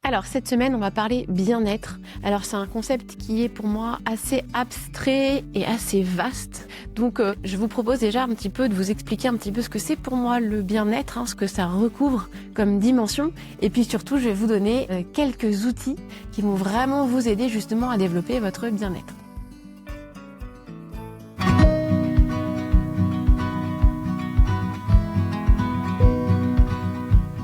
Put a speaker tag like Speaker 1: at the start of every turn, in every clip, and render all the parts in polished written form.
Speaker 1: Alors cette semaine, on va parler bien-être. Alors c'est un concept qui est pour moi assez abstrait et assez vaste. Donc je vous propose déjà un petit peu de vous expliquer un petit peu ce que c'est pour moi le bien-être, ce que ça recouvre comme dimension. Et puis surtout, je vais vous donner quelques outils qui vont vraiment vous aider justement à développer votre bien-être.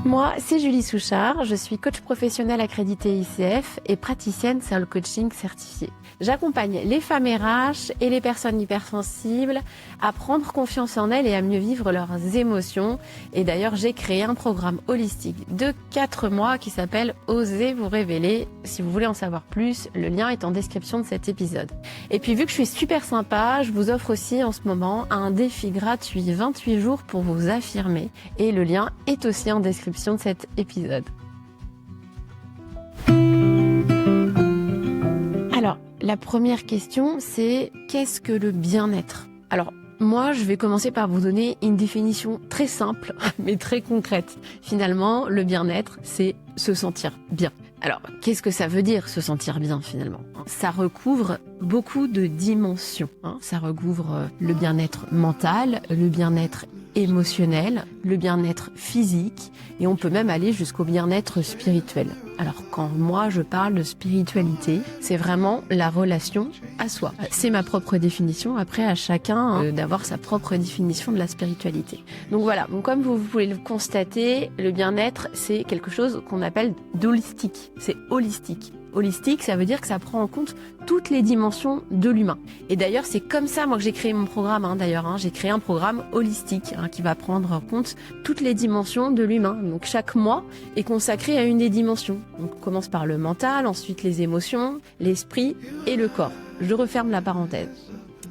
Speaker 1: Moi, c'est Julie Souchard, je suis coach professionnel accrédité ICF et praticienne Soul Coaching certifiée. J'accompagne les femmes RH et les personnes hypersensibles à prendre confiance en elles et à mieux vivre leurs émotions. Et d'ailleurs, j'ai créé un programme holistique de 4 mois qui s'appelle Osez vous révéler. Si vous voulez en savoir plus, le lien est en description de cet épisode. Et puis, vu que je suis super sympa, je vous offre aussi en ce moment un défi gratuit 28 jours pour vous affirmer. Et le lien est aussi en description de cet épisode. Alors, la première question, c'est qu'est-ce que le bien-être ? Alors, moi, je vais commencer par vous donner une définition très simple, mais très concrète. Finalement, le bien-être, c'est se sentir bien. Alors, qu'est-ce que ça veut dire, se sentir bien, finalement ? Ça recouvre beaucoup de dimensions. Ça recouvre le bien-être mental, le bien-être émotionnel, le bien-être physique, et on peut même aller jusqu'au bien-être spirituel. Alors quand moi je parle de spiritualité, c'est vraiment la relation à soi. C'est ma propre définition, après à chacun d'avoir sa propre définition de la spiritualité. Donc voilà, donc comme vous pouvez le constater, le bien-être c'est quelque chose qu'on appelle d'holistique, c'est holistique. Holistique, ça veut dire que ça prend en compte toutes les dimensions de l'humain. Et d'ailleurs, c'est comme ça, moi, que j'ai créé mon programme. J'ai créé un programme holistique qui va prendre en compte toutes les dimensions de l'humain. Donc, chaque mois est consacré à une des dimensions. Donc, on commence par le mental, ensuite les émotions, l'esprit et le corps. Je referme la parenthèse.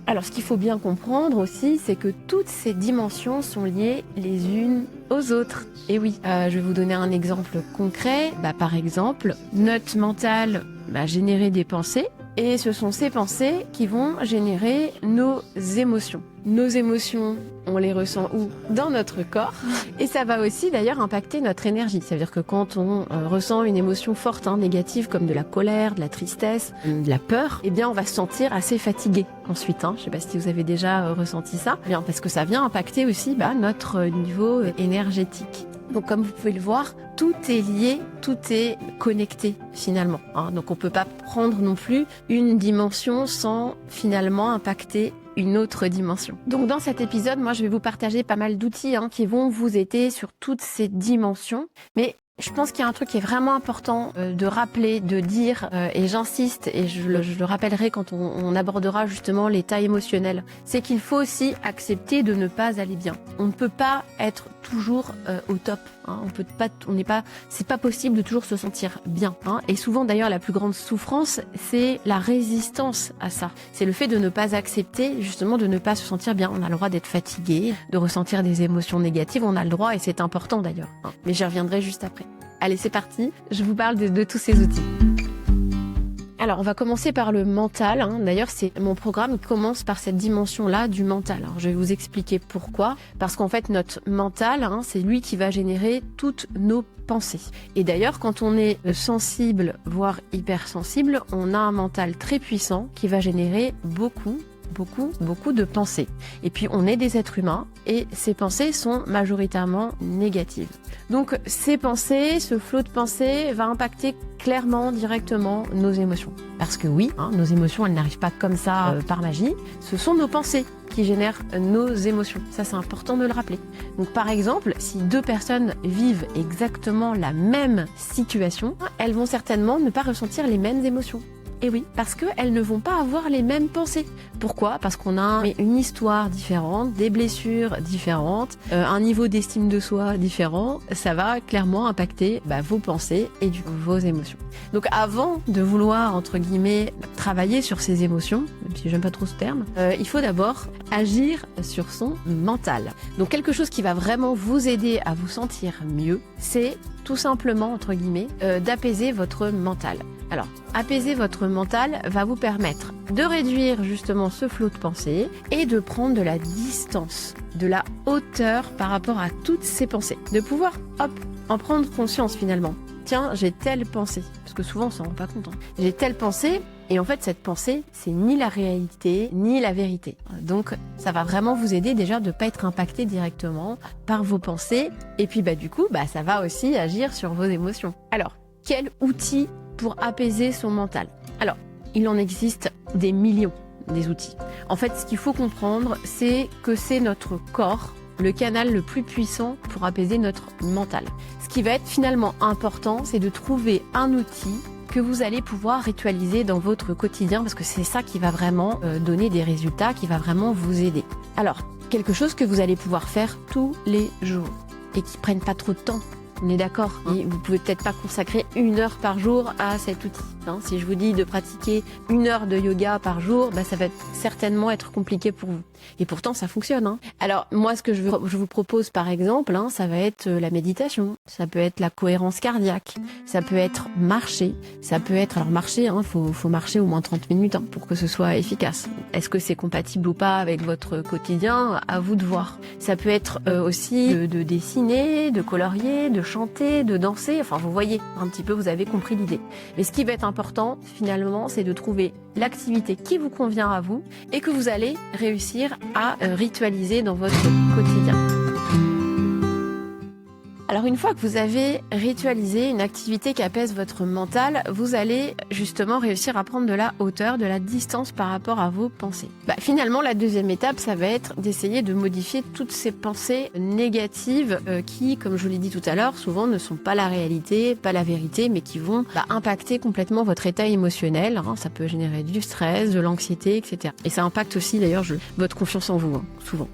Speaker 1: Alors, ce qu'il faut bien comprendre aussi, c'est que toutes ces dimensions sont liées les unes aux autres. Et oui, je vais vous donner un exemple concret. Par exemple, notre mental va générer des pensées et ce sont ces pensées qui vont générer nos émotions. Nos émotions, on les ressent où ? Dans notre corps. Et ça va aussi d'ailleurs impacter notre énergie. Ça veut dire que quand on ressent une émotion forte, négative, comme de la colère, de la tristesse, de la peur, eh bien on va se sentir assez fatigué ensuite. Je ne sais pas si vous avez déjà ressenti ça. Bien, parce que ça vient impacter aussi notre niveau énergétique. Donc comme vous pouvez le voir, tout est lié, tout est connecté finalement. Donc on ne peut pas prendre non plus une dimension sans finalement impacter une autre dimension. Donc dans cet épisode, moi je vais vous partager pas mal d'outils qui vont vous aider sur toutes ces dimensions. Mais je pense qu'il y a un truc qui est vraiment important de rappeler, de dire, et j'insiste, et je le rappellerai quand on abordera justement l'état émotionnel, c'est qu'il faut aussi accepter de ne pas aller bien. On ne peut pas être toujours au top. C'est pas possible de toujours se sentir bien. Et souvent d'ailleurs la plus grande souffrance, c'est la résistance à ça. C'est le fait de ne pas accepter justement de ne pas se sentir bien. On a le droit d'être fatigué, de ressentir des émotions négatives, on a le droit et c'est important d'ailleurs. Mais j'y reviendrai juste après. Allez, c'est parti, je vous parle de tous ces outils. Alors, on va commencer par le mental. D'ailleurs, c'est mon programme qui commence par cette dimension-là du mental. Alors, je vais vous expliquer pourquoi. Parce qu'en fait, notre mental, c'est lui qui va générer toutes nos pensées. Et d'ailleurs, quand on est sensible, voire hypersensible, on a un mental très puissant qui va générer beaucoup de pensées. Et puis on est des êtres humains et ces pensées sont majoritairement négatives. Donc ces pensées, ce flot de pensées va impacter clairement, directement nos émotions. Parce que oui, nos émotions, elles n'arrivent pas comme ça par magie. Ce sont nos pensées qui génèrent nos émotions. Ça, c'est important de le rappeler. Donc par exemple, si 2 personnes vivent exactement la même situation, elles vont certainement ne pas ressentir les mêmes émotions. Et oui, parce qu'elles ne vont pas avoir les mêmes pensées. Pourquoi ? Parce qu'on a une histoire différente, des blessures différentes, un niveau d'estime de soi différent. Ça va clairement impacter vos pensées et du coup vos émotions. Donc avant de vouloir, entre guillemets, travailler sur ses émotions, même si j'aime pas trop ce terme, il faut d'abord agir sur son mental. Donc quelque chose qui va vraiment vous aider à vous sentir mieux, c'est tout simplement, entre guillemets, d'apaiser votre mental. Alors, apaiser votre mental va vous permettre de réduire justement ce flot de pensée et de prendre de la distance, de la hauteur par rapport à toutes ces pensées. De pouvoir, en prendre conscience finalement. tiens, j'ai telle pensée. Parce que souvent, on s'en rend pas compte. J'ai telle pensée, et en fait, cette pensée, c'est ni la réalité, ni la vérité. Donc, ça va vraiment vous aider déjà de ne pas être impacté directement par vos pensées. Et puis, du coup, ça va aussi agir sur vos émotions. Alors, quel outil pour apaiser son mental? Alors, il en existe des millions, des outils. En fait, ce qu'il faut comprendre, c'est que c'est notre corps, le canal le plus puissant pour apaiser notre mental. Ce qui va être finalement important, c'est de trouver un outil que vous allez pouvoir ritualiser dans votre quotidien, parce que c'est ça qui va vraiment donner des résultats, qui va vraiment vous aider. Alors, quelque chose que vous allez pouvoir faire tous les jours et qui ne prenne pas trop de temps. On est d'accord, et vous pouvez peut-être pas consacrer 1 heure par jour à cet outil. Si je vous dis de pratiquer 1 heure de yoga par jour, ça va certainement être compliqué pour vous. Et pourtant, ça fonctionne. Alors, moi, ce que je vous propose, par exemple, ça va être la méditation, ça peut être la cohérence cardiaque, ça peut être marcher, ça peut être... Alors, marcher, faut marcher au moins 30 minutes pour que ce soit efficace. Est-ce que c'est compatible ou pas avec votre quotidien? À vous de voir. Ça peut être aussi de dessiner, de colorier, de chanter, de danser. Enfin, vous voyez un petit peu, vous avez compris l'idée. Mais ce qui va être important, finalement, c'est de trouver l'activité qui vous convient à vous et que vous allez réussir à ritualiser dans votre quotidien. Alors une fois que vous avez ritualisé une activité qui apaise votre mental, vous allez justement réussir à prendre de la hauteur, de la distance par rapport à vos pensées. Finalement, la deuxième étape, ça va être d'essayer de modifier toutes ces pensées négatives qui, comme je vous l'ai dit tout à l'heure, souvent ne sont pas la réalité, pas la vérité, mais qui vont impacter complètement votre état émotionnel. Ça peut générer du stress, de l'anxiété, etc. Et ça impacte aussi d'ailleurs votre confiance en vous, souvent.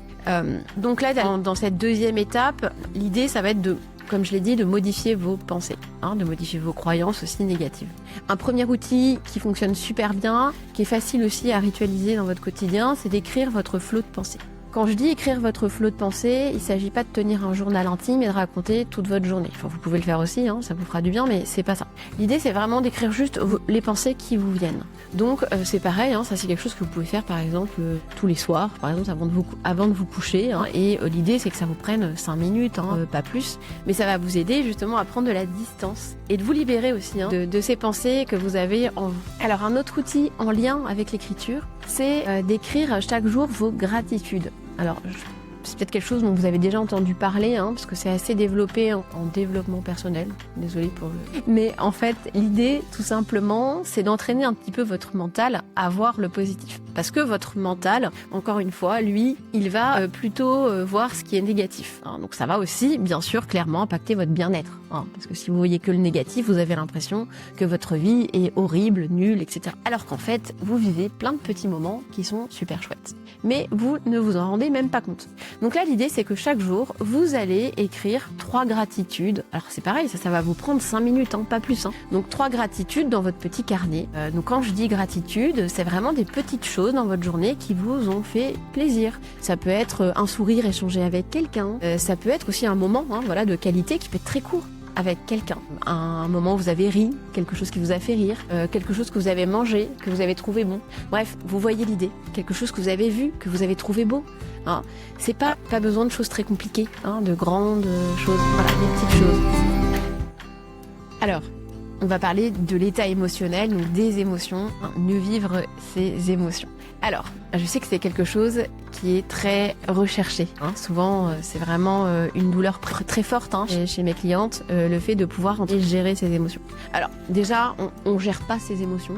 Speaker 1: Donc là, dans cette deuxième étape, l'idée, ça va être comme je l'ai dit, de modifier vos pensées, de modifier vos croyances aussi négatives. Un premier outil qui fonctionne super bien, qui est facile aussi à ritualiser dans votre quotidien, c'est d'écrire votre flot de pensées. Quand je dis écrire votre flot de pensée, il ne s'agit pas de tenir un journal intime et de raconter toute votre journée. Enfin, vous pouvez le faire aussi, ça vous fera du bien, mais c'est pas ça. L'idée, c'est vraiment d'écrire juste les pensées qui vous viennent. Donc, c'est pareil, ça c'est quelque chose que vous pouvez faire par exemple tous les soirs, par exemple avant de vous coucher. Et l'idée, c'est que ça vous prenne 5 minutes, pas plus. Mais ça va vous aider justement à prendre de la distance et de vous libérer aussi de ces pensées que vous avez en vous. Alors, un autre outil en lien avec l'écriture, c'est d'écrire chaque jour vos gratitudes. Alors, c'est peut-être quelque chose dont vous avez déjà entendu parler, parce que c'est assez développé en développement personnel. Désolée pour le... Mais en fait, l'idée, tout simplement, c'est d'entraîner un petit peu votre mental à voir le positif. Parce que votre mental, encore une fois, lui, il va plutôt voir ce qui est négatif. Donc ça va aussi, bien sûr, clairement impacter votre bien-être. Parce que si vous voyez que le négatif, vous avez l'impression que votre vie est horrible, nulle, etc. Alors qu'en fait, vous vivez plein de petits moments qui sont super chouettes. Mais vous ne vous en rendez même pas compte. Donc là, l'idée, c'est que chaque jour, vous allez écrire 3 gratitudes. Alors c'est pareil, ça va vous prendre 5 minutes, pas plus. Donc 3 gratitudes dans votre petit carnet. Donc quand je dis gratitude, c'est vraiment des petites choses dans votre journée qui vous ont fait plaisir. Ça peut être un sourire échangé avec quelqu'un. Ça peut être aussi un moment de qualité qui peut être très court avec quelqu'un. Un moment où vous avez ri, quelque chose qui vous a fait rire, quelque chose que vous avez mangé, que vous avez trouvé bon. Bref, vous voyez l'idée. Quelque chose que vous avez vu, que vous avez trouvé beau. C'est pas besoin de choses très compliquées, de grandes choses, des petites choses. Alors, on va parler de l'état émotionnel, donc des émotions, mieux vivre ses émotions. Alors, je sais que c'est quelque chose qui est très recherché. Souvent, c'est vraiment une douleur très forte chez mes clientes, le fait de pouvoir gérer ses émotions. Alors, déjà, on gère pas ses émotions.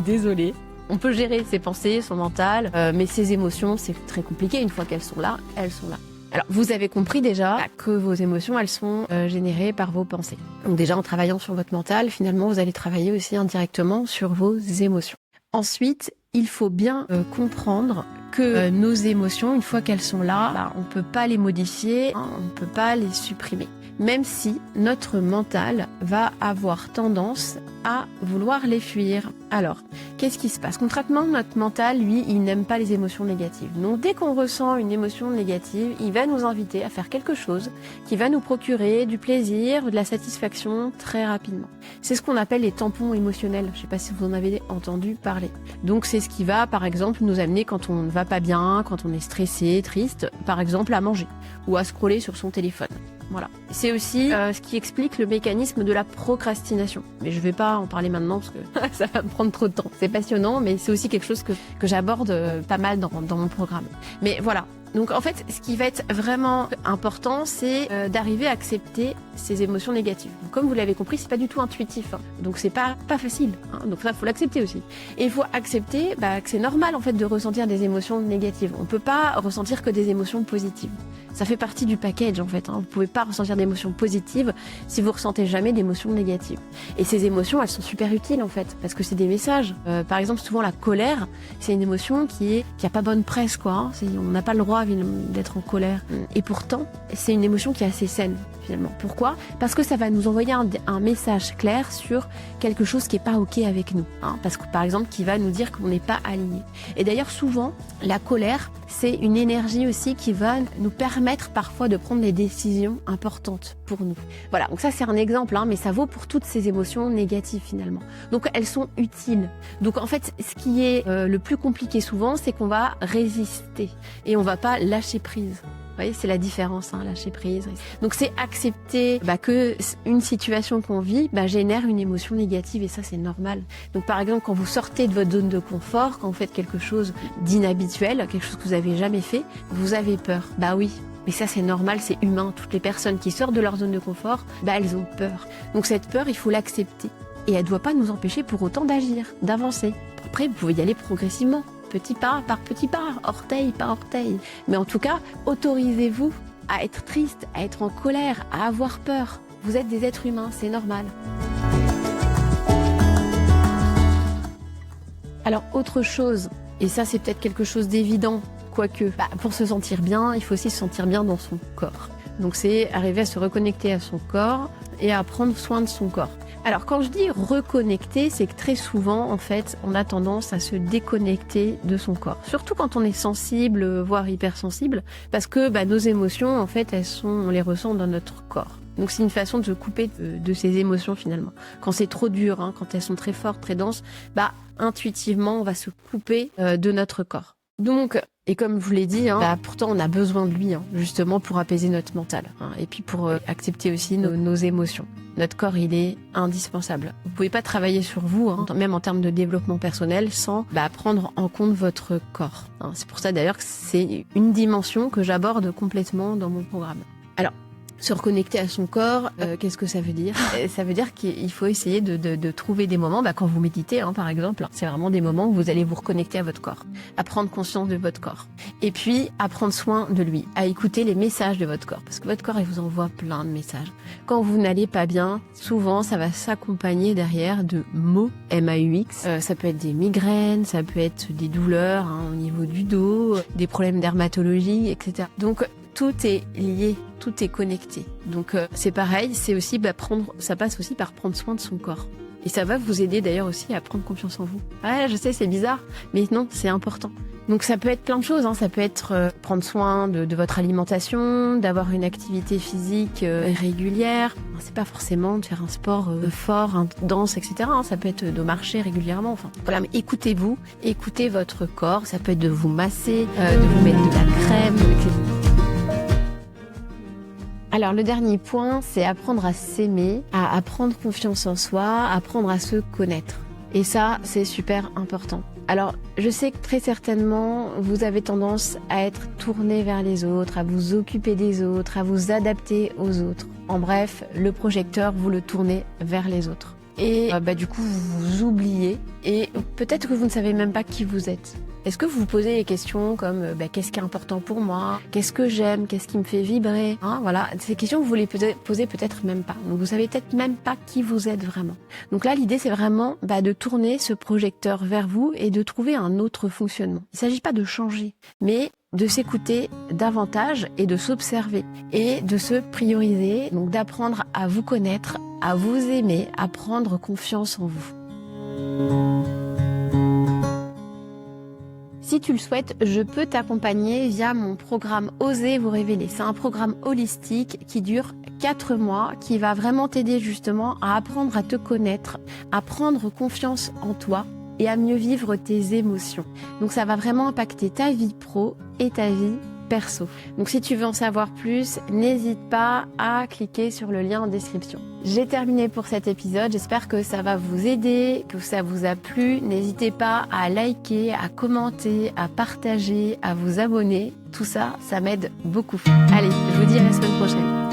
Speaker 1: Désolée. On peut gérer ses pensées, son mental, mais ses émotions, c'est très compliqué. Une fois qu'elles sont là, elles sont là. Alors, vous avez compris déjà que vos émotions, elles sont générées par vos pensées. Donc déjà, en travaillant sur votre mental, finalement, vous allez travailler aussi indirectement sur vos émotions. Ensuite, il faut bien comprendre que nos émotions, une fois qu'elles sont là, on ne peut pas les modifier, on ne peut pas les supprimer. Même si notre mental va avoir tendance à vouloir les fuir. Alors, qu'est-ce qui se passe? Concrètement, notre mental, lui, il n'aime pas les émotions négatives. Donc, dès qu'on ressent une émotion négative, il va nous inviter à faire quelque chose qui va nous procurer du plaisir, de la satisfaction très rapidement. C'est ce qu'on appelle les tampons émotionnels. Je ne sais pas si vous en avez entendu parler. Donc, c'est ce qui va, par exemple, nous amener quand on ne va pas bien, quand on est stressé, triste, par exemple, à manger ou à scroller sur son téléphone. Voilà. C'est aussi ce qui explique le mécanisme de la procrastination. Mais je vais pas en parler maintenant parce que ça va me prendre trop de temps. C'est passionnant, mais c'est aussi quelque chose que j'aborde pas mal dans mon programme. Mais voilà. Donc en fait, ce qui va être vraiment important, c'est d'arriver à accepter ces émotions négatives. Donc, comme vous l'avez compris, c'est pas du tout intuitif, hein. Donc c'est pas facile, hein. Donc ça, faut l'accepter aussi. Et il faut accepter que c'est normal en fait de ressentir des émotions négatives. On peut pas ressentir que des émotions positives. Ça fait partie du package en fait, hein. Vous pouvez pas ressentir d'émotions positives si vous ressentez jamais d'émotions négatives. Et ces émotions, elles sont super utiles en fait, parce que c'est des messages. Par exemple, souvent la colère, c'est une émotion qui a pas bonne presse, quoi, hein. On n'a pas le droit d'être en colère. Et pourtant, c'est une émotion qui est assez saine, finalement. Pourquoi ? Parce que ça va nous envoyer un message clair sur quelque chose qui est pas OK avec nous, hein. Parce que, par exemple, qui va nous dire qu'on n'est pas aligné. Et d'ailleurs, souvent, la colère, c'est une énergie aussi qui va nous permettre parfois de prendre des décisions importantes pour nous. Voilà, donc ça, c'est un exemple, hein, mais ça vaut pour toutes ces émotions négatives, finalement. Donc, elles sont utiles. Donc, en fait, ce qui est le plus compliqué souvent, c'est qu'on va résister et on va pas lâcher prise. Vous voyez, c'est la différence, hein, lâcher prise. Donc c'est accepter que une situation qu'on vit génère une émotion négative, et ça c'est normal. Donc par exemple, quand vous sortez de votre zone de confort, quand vous faites quelque chose d'inhabituel, quelque chose que vous avez jamais fait, vous avez peur. Bah oui. Mais ça c'est normal, c'est humain. Toutes les personnes qui sortent de leur zone de confort, elles ont peur. Donc cette peur, il faut l'accepter. Et elle doit pas nous empêcher pour autant d'agir, d'avancer. Après, vous pouvez y aller progressivement. Petit pas par petit pas, orteil par orteil. Mais en tout cas, autorisez-vous à être triste, à être en colère, à avoir peur. Vous êtes des êtres humains, c'est normal. Alors, autre chose, et ça c'est peut-être quelque chose d'évident, quoique, pour se sentir bien, il faut aussi se sentir bien dans son corps. Donc c'est arriver à se reconnecter à son corps et à prendre soin de son corps. Alors quand je dis reconnecter, c'est que très souvent en fait on a tendance à se déconnecter de son corps. Surtout quand on est sensible, voire hypersensible, parce que nos émotions en fait on les ressent dans notre corps. Donc c'est une façon de se couper de ces émotions finalement. Quand c'est trop dur, hein, quand elles sont très fortes, très denses, intuitivement on va se couper de notre corps. Donc, et comme je vous l'ai dit, pourtant on a besoin de lui, hein, justement pour apaiser notre mental, hein, et puis pour accepter aussi nos émotions. Notre corps, il est indispensable. Vous pouvez pas travailler sur vous, hein, même en termes de développement personnel, sans prendre en compte votre corps, hein. C'est pour ça d'ailleurs que c'est une dimension que j'aborde complètement dans mon programme. Alors, se reconnecter à son corps, qu'est-ce que ça veut dire ? Ça veut dire qu'il faut essayer de trouver des moments, quand vous méditez, hein, par exemple, c'est vraiment des moments où vous allez vous reconnecter à votre corps, à prendre conscience de votre corps. Et puis, à prendre soin de lui, à écouter les messages de votre corps, parce que votre corps, il vous envoie plein de messages. Quand vous n'allez pas bien, souvent, ça va s'accompagner derrière de maux, M-A-U-X. Ça peut être des migraines, ça peut être des douleurs, hein, au niveau du dos, des problèmes dermatologie, etc. Donc, tout est lié, tout est connecté. Donc c'est pareil, c'est aussi ça passe aussi par prendre soin de son corps. Et ça va vous aider d'ailleurs aussi à prendre confiance en vous. Ouais, je sais, c'est bizarre, mais non, c'est important. Donc ça peut être plein de choses, hein. Ça peut être prendre soin de votre alimentation, d'avoir une activité physique régulière. C'est pas forcément de faire un sport fort, dense, etc. hein. Ça peut être de marcher régulièrement. Enfin, voilà, mais écoutez-vous, écoutez votre corps. Ça peut être de vous masser, de vous mettre de la crème, etc. Alors le dernier point, c'est apprendre à s'aimer, à prendre confiance en soi, apprendre à se connaître. Et ça, c'est super important. Alors, je sais que très certainement, vous avez tendance à être tourné vers les autres, à vous occuper des autres, à vous adapter aux autres. En bref, le projecteur, vous le tournez vers les autres. Et du coup, vous vous oubliez et peut-être que vous ne savez même pas qui vous êtes. Est-ce que vous vous posez des questions comme qu'est-ce qui est important pour moi ? Qu'est-ce que j'aime ? Qu'est-ce qui me fait vibrer ? Voilà, ces questions vous les posez peut-être même pas. Donc vous savez peut-être même pas qui vous êtes vraiment. Donc là, l'idée c'est vraiment de tourner ce projecteur vers vous et de trouver un autre fonctionnement. Il ne s'agit pas de changer, mais de s'écouter davantage et de s'observer et de se prioriser, donc d'apprendre à vous connaître, à vous aimer, à prendre confiance en vous. Si tu le souhaites, je peux t'accompagner via mon programme Osez vous révéler. C'est un programme holistique qui dure 4 mois, qui va vraiment t'aider justement à apprendre à te connaître, à prendre confiance en toi et à mieux vivre tes émotions. Donc ça va vraiment impacter ta vie pro et ta vie perso. Donc si tu veux en savoir plus, n'hésite pas à cliquer sur le lien en description. J'ai terminé pour cet épisode, j'espère que ça va vous aider, que ça vous a plu. N'hésitez pas à liker, à commenter, à partager, à vous abonner. Tout ça, ça m'aide beaucoup. Allez, je vous dis à la semaine prochaine.